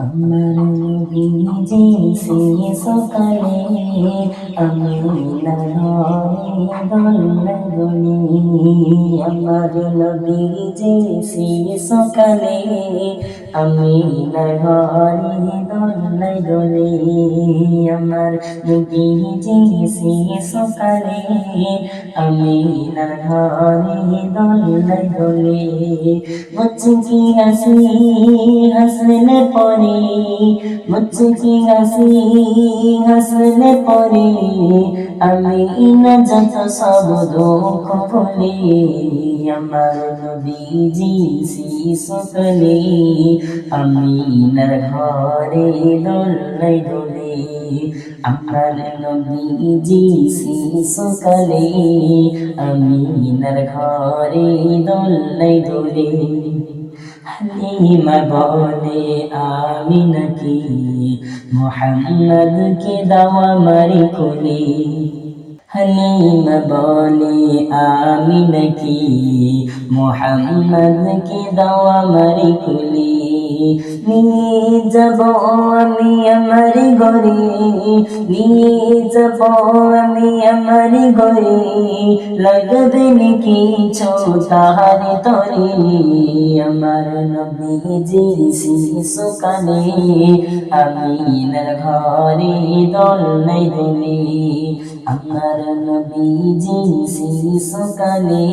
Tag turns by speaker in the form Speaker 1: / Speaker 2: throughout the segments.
Speaker 1: আমার নবীজি সেই সকালে আমি নারে দোলে দোলে আমার নবীজি সেই সকালে আমি নারে দোলে দোলে আমার নবীজি সেই সকালে আমি নারে দোলে দোলে মুচকি হাসি হাসলে পরে মুচকি হাসি হাসলে পরে আমি না যত সব দুঃখ ভুলি আমার নবীজি শিশুকালে আমি নার ঘরে দোলে দোলে আমার নবীজি শিশুকালে আমি নার ঘরে দোলে দোলে হালিমা বলে আমি নাকি মুহাম্মদকে দাও আমার কোলে হালিমা বলে আমি নাকি মুহাম্মদকে দাও আমার কোলে নিয়ে যাব আমি আমার ঘরে নিয়ে যাব আমি আমার ঘরে লাগবে নাকি ছোটার তরে আমার নবীজি শিশুকালে আমি নার ঘরে দোলে দোলে আমার নবীজি শিশুকালে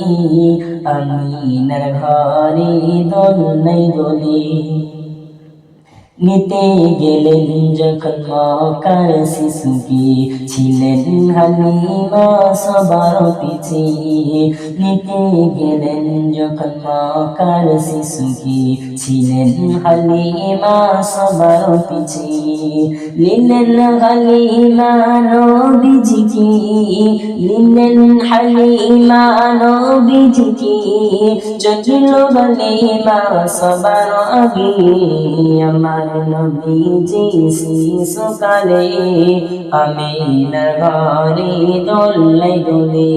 Speaker 1: আমি নার ঘরে দোলে দোলে নিতে গেলেন যখন মক্কার শিশুকে ছিলেন হালিমা সবার পিছে নিতে গেলেন যখন মক্কার শিশুকে ছিলেন হালিমা সবার পিছে নিলেন হালিমা নবীজিকে নিলেন হালিমা নবীজিকে চলিল হালিমা সবার আগে আমার নবীজি শিশুকালে আমি নার ঘরে দোলে দোলে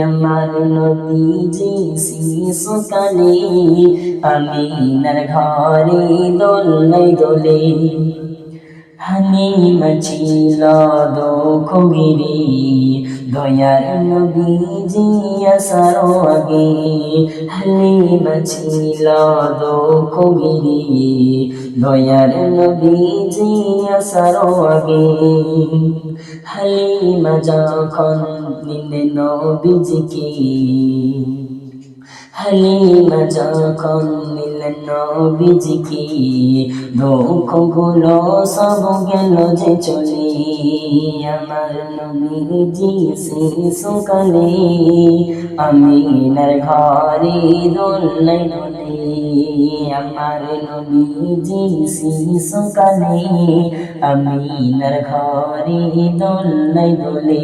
Speaker 1: আমার নবীজি শিশুকালে আমি নার ঘরে দোলে দোলে হালিমা ছিল দুঃখ গিরি দয়ার নবীজি আসার আগে হালিমা ছিল দুঃখ গিরি দয়ার নবীজি আসার আগে হালিমা যখন নিলেন নবীজিকে হালিমা যখন নিলেন নবীজিকে দুঃখগুলো সব গেল যে চলে আমার নবীজি শিশুকালে আমি নার ঘরে দোলে দোলে আমার নবীজি শিশুকালে আমি নার ঘরে দোলে দোলে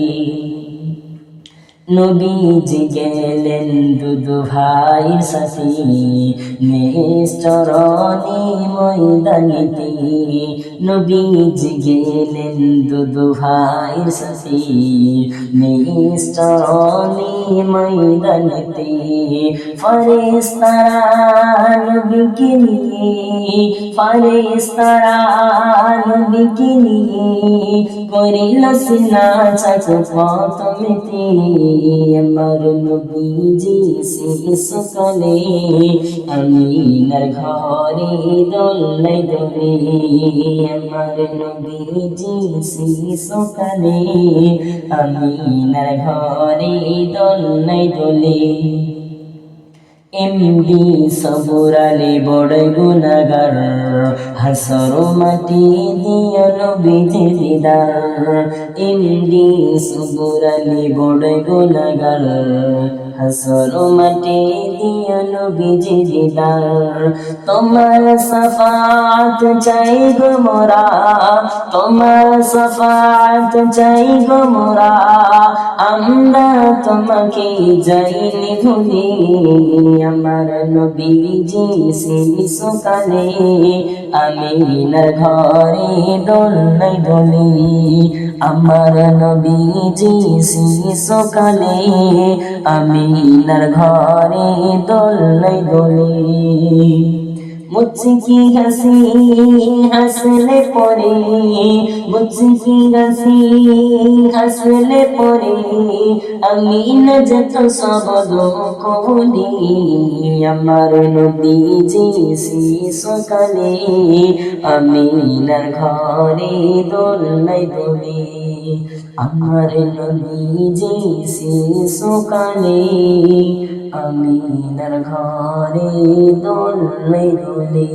Speaker 1: নবীজি গেলেন দুদু ভাইয়ের সাথে নিশ্চরণী ময়দানিতে নবীজি গেলেন দুদু ভাইয়ের সাথে নিশ্চরণী ময়দানিতে ফেরেশতারা নবীকে নিয়ে ফেরেশতারা নবীকে নিয়ে করিল সিনা চাচু প্রথমেতে আমার নবীজি শিশুকালে আমি নার ঘরে দোলে দোলে আমার নবীজি শিশুকালে আমি নার ঘরে দোলে দোলে এমডি সবুর আলী বড় গুনাহগার হাসর মাটি দিয়া নবীজি দিদার এমডি সবুর আলী বড় গুনাহগার হাসর মাটি দিয়া নবীজি দিদার তোমার শাফাআত চাই গো মোরা তোমার শাফাআত চাই গো মোরা আমরা তোমাকে যাইনি ভুলি আমার নবীজি শিশুকালে আমি নার ঘরে দোলে দোলে আমার নবীজি শিশুকালে আমি নার ঘরে দোলে দোলে মুচকি হাসি হাসলে পরে, মুচকি হাসি হাসলে পরে আমি না যত সব দুঃখ ভুলি। আমার নবীজি সকালে আমিনার ঘরে দোলাই দোলে। আমার নবীজি সকালে আমিনার ঘরে দোলাই দোলে।